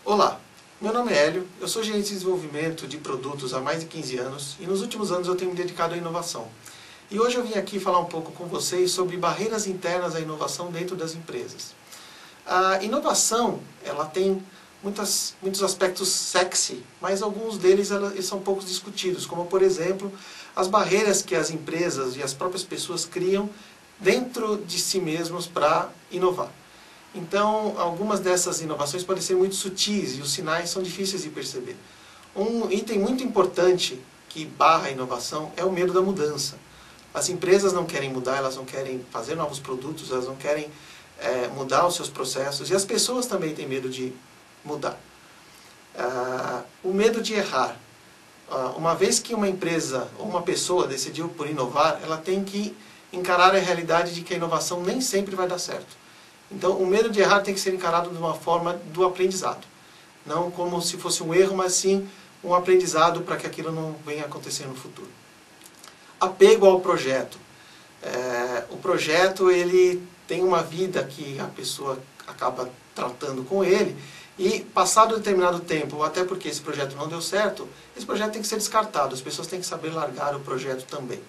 Olá, meu nome é Hélio, eu sou gerente de desenvolvimento de produtos há mais de 15 anos e nos últimos anos eu tenho me dedicado à inovação. E hoje eu vim aqui falar um pouco com vocês sobre barreiras internas à inovação dentro das empresas. A inovação, ela tem muitos aspectos sexy, mas alguns deles eles são pouco discutidos, como por exemplo, as barreiras que as empresas e as próprias pessoas criam dentro de si mesmos para inovar. Então, algumas dessas inovações podem ser muito sutis e os sinais são difíceis de perceber. Um item muito importante que barra a inovação é o medo da mudança. As empresas não querem mudar, elas não querem fazer novos produtos, elas não querem mudar os seus processos e as pessoas também têm medo de mudar. O medo de errar. Uma vez que uma empresa ou uma pessoa decidiu por inovar, ela tem que encarar a realidade de que a inovação nem sempre vai dar certo. Então, o medo de errar tem que ser encarado de uma forma do aprendizado. Não como se fosse um erro, mas sim um aprendizado para que aquilo não venha a acontecer no futuro. Apego ao projeto. O projeto ele tem uma vida que a pessoa acaba tratando com ele e, passado determinado tempo, ou até porque esse projeto não deu certo, esse projeto tem que ser descartado. As pessoas têm que saber largar o projeto também.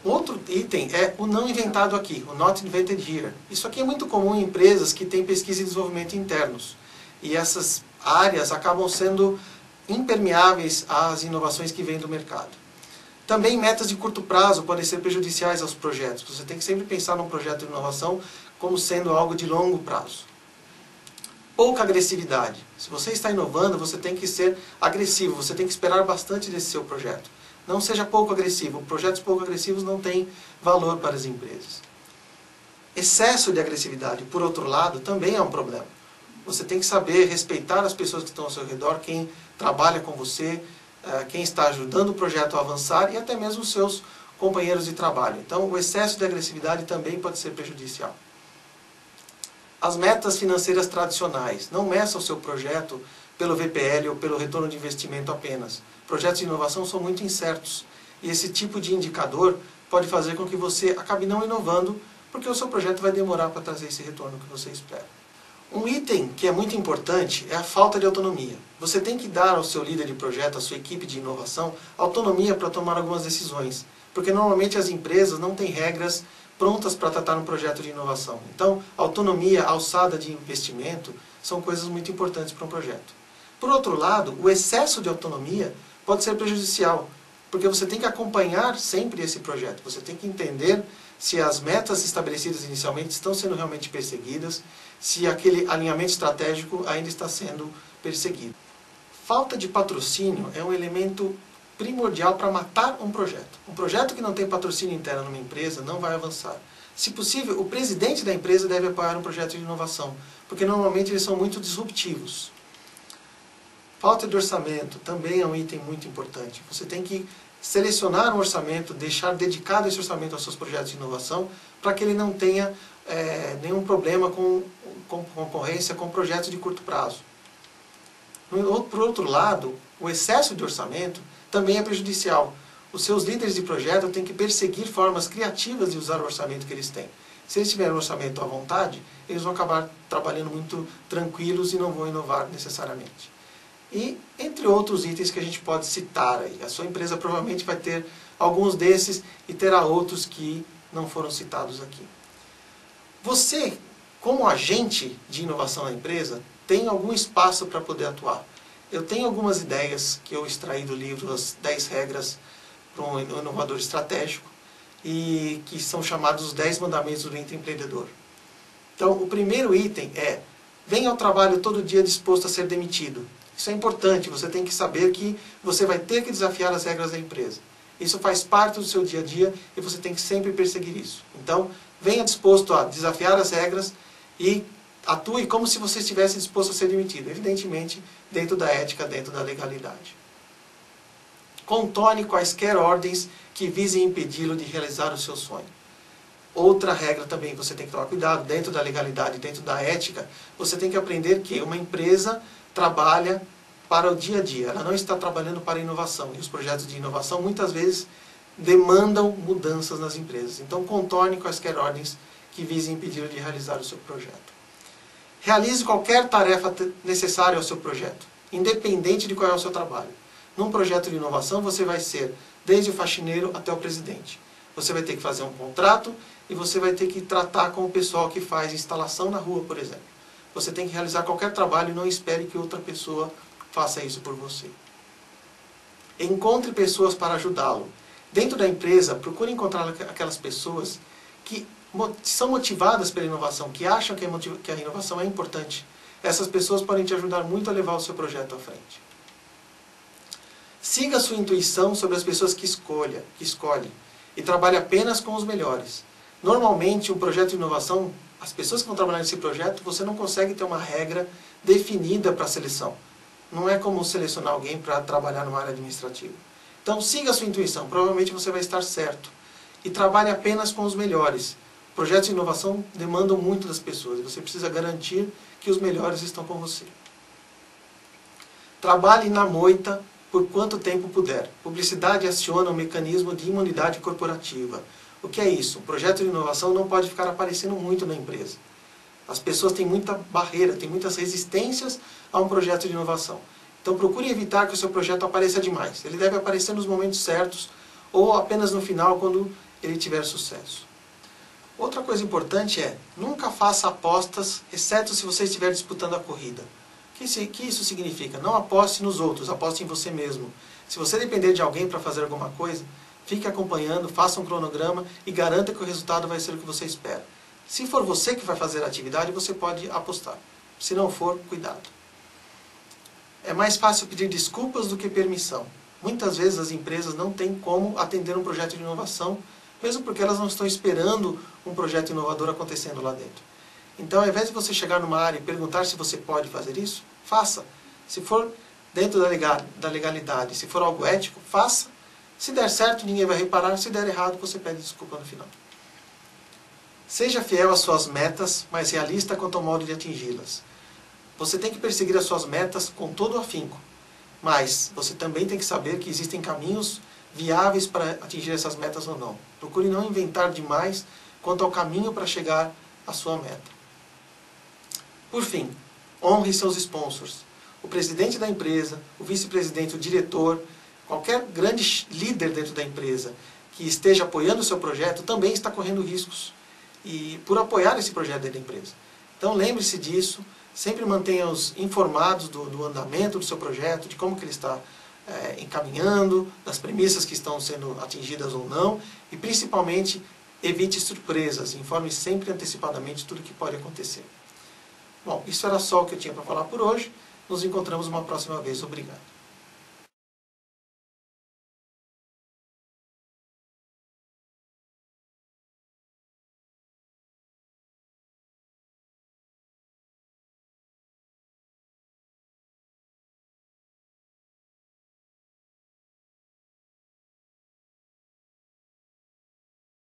Outro item é o não inventado aqui, o not invented here. Isso aqui é muito comum em empresas que têm pesquisa e desenvolvimento internos. E essas áreas acabam sendo impermeáveis às inovações que vêm do mercado. Também metas de curto prazo podem ser prejudiciais aos projetos. Você tem que sempre pensar num projeto de inovação como sendo algo de longo prazo. Pouca agressividade. Se você está inovando, você tem que ser agressivo, você tem que esperar bastante desse seu projeto. Não seja pouco agressivo. Projetos pouco agressivos não têm valor para as empresas. Excesso de agressividade, por outro lado, também é um problema. Você tem que saber respeitar as pessoas que estão ao seu redor, quem trabalha com você, quem está ajudando o projeto a avançar e até mesmo os seus companheiros de trabalho. Então, o excesso de agressividade também pode ser prejudicial. As metas financeiras tradicionais. Não meça o seu projeto pelo VPL ou pelo retorno de investimento apenas. Projetos de inovação são muito incertos. E esse tipo de indicador pode fazer com que você acabe não inovando, porque o seu projeto vai demorar para trazer esse retorno que você espera. Um item que é muito importante é a falta de autonomia. Você tem que dar ao seu líder de projeto, à sua equipe de inovação, autonomia para tomar algumas decisões. Porque normalmente as empresas não têm regras prontas para tratar um projeto de inovação. Então, autonomia, alçada de investimento, são coisas muito importantes para um projeto. Por outro lado, o excesso de autonomia pode ser prejudicial, porque você tem que acompanhar sempre esse projeto. Você tem que entender se as metas estabelecidas inicialmente estão sendo realmente perseguidas, se aquele alinhamento estratégico ainda está sendo perseguido. Falta de patrocínio é um elemento primordial para matar um projeto. Um projeto que não tem patrocínio interno numa empresa não vai avançar. Se possível, o presidente da empresa deve apoiar um projeto de inovação, porque normalmente eles são muito disruptivos. Falta de orçamento também é um item muito importante. Você tem que selecionar um orçamento, deixar dedicado esse orçamento aos seus projetos de inovação, para que ele não tenha nenhum problema com concorrência com projetos de curto prazo. Por outro lado, o excesso de orçamento também é prejudicial. Os seus líderes de projeto têm que perseguir formas criativas de usar o orçamento que eles têm. Se eles tiverem um orçamento à vontade, eles vão acabar trabalhando muito tranquilos e não vão inovar necessariamente. E entre outros itens que a gente pode citar aí. A sua empresa provavelmente vai ter alguns desses e terá outros que não foram citados aqui. Você, como agente de inovação na empresa, tem algum espaço para poder atuar. Eu tenho algumas ideias que eu extraí do livro As 10 Regras para um Inovador Estratégico e que são chamados os 10 Mandamentos do Intraempreendedor. Então, o primeiro item é: venha ao trabalho todo dia disposto a ser demitido. Isso é importante, você tem que saber que você vai ter que desafiar as regras da empresa. Isso faz parte do seu dia a dia e você tem que sempre perseguir isso. Então, venha disposto a desafiar as regras e atue como se você estivesse disposto a ser demitido. Evidentemente, dentro da ética, dentro da legalidade. Contorne quaisquer ordens que visem impedi-lo de realizar o seu sonho. Outra regra também, você tem que tomar cuidado, dentro da legalidade, dentro da ética, você tem que aprender que uma empresa trabalha para o dia a dia, ela não está trabalhando para a inovação. E os projetos de inovação muitas vezes demandam mudanças nas empresas. Então, contorne quaisquer ordens que visem impedir de realizar o seu projeto. Realize qualquer tarefa necessária ao seu projeto, independente de qual é o seu trabalho. Num projeto de inovação, você vai ser desde o faxineiro até o presidente. Você vai ter que fazer um contrato e você vai ter que tratar com o pessoal que faz instalação na rua, por exemplo. Você tem que realizar qualquer trabalho e não espere que outra pessoa faça isso por você. Encontre pessoas para ajudá-lo. Dentro da empresa, procure encontrar aquelas pessoas que são motivadas pela inovação, que acham que a inovação é importante. Essas pessoas podem te ajudar muito a levar o seu projeto à frente. Siga a sua intuição sobre as pessoas que escolhe e trabalhe apenas com os melhores. Normalmente, um projeto de inovação, as pessoas que vão trabalhar nesse projeto, você não consegue ter uma regra definida para a seleção. Não é como selecionar alguém para trabalhar numa área administrativa. Então, siga a sua intuição, provavelmente você vai estar certo. E trabalhe apenas com os melhores. Projetos de inovação demandam muito das pessoas, e você precisa garantir que os melhores estão com você. Trabalhe na moita por quanto tempo puder. Publicidade aciona o mecanismo de imunidade corporativa. O que é isso? Um projeto de inovação não pode ficar aparecendo muito na empresa. As pessoas têm muita barreira, têm muitas resistências a um projeto de inovação. Então procure evitar que o seu projeto apareça demais. Ele deve aparecer nos momentos certos ou apenas no final, quando ele tiver sucesso. Outra coisa importante é, nunca faça apostas, exceto se você estiver disputando a corrida. O que isso significa? Não aposte nos outros, aposte em você mesmo. Se você depender de alguém para fazer alguma coisa, fique acompanhando, faça um cronograma e garanta que o resultado vai ser o que você espera. Se for você que vai fazer a atividade, você pode apostar. Se não for, cuidado. É mais fácil pedir desculpas do que permissão. Muitas vezes as empresas não têm como atender um projeto de inovação, mesmo porque elas não estão esperando um projeto inovador acontecendo lá dentro. Então, ao invés de você chegar numa área e perguntar se você pode fazer isso, faça. Se for dentro da legalidade, se for algo ético, faça. Se der certo, ninguém vai reparar. Se der errado, você pede desculpa no final. Seja fiel às suas metas, mas realista quanto ao modo de atingi-las. Você tem que perseguir as suas metas com todo o afinco. Mas você também tem que saber que existem caminhos viáveis para atingir essas metas ou não. Procure não inventar demais quanto ao caminho para chegar à sua meta. Por fim, honre seus sponsors. O presidente da empresa, o vice-presidente, o diretor, qualquer grande líder dentro da empresa que esteja apoiando o seu projeto também está correndo riscos por apoiar esse projeto dentro da empresa. Então lembre-se disso, sempre mantenha-os informados do andamento do seu projeto, de como que ele está encaminhando, das premissas que estão sendo atingidas ou não, e principalmente evite surpresas, informe sempre antecipadamente tudo o que pode acontecer. Bom, isso era só o que eu tinha para falar por hoje. Nos encontramos uma próxima vez. Obrigado.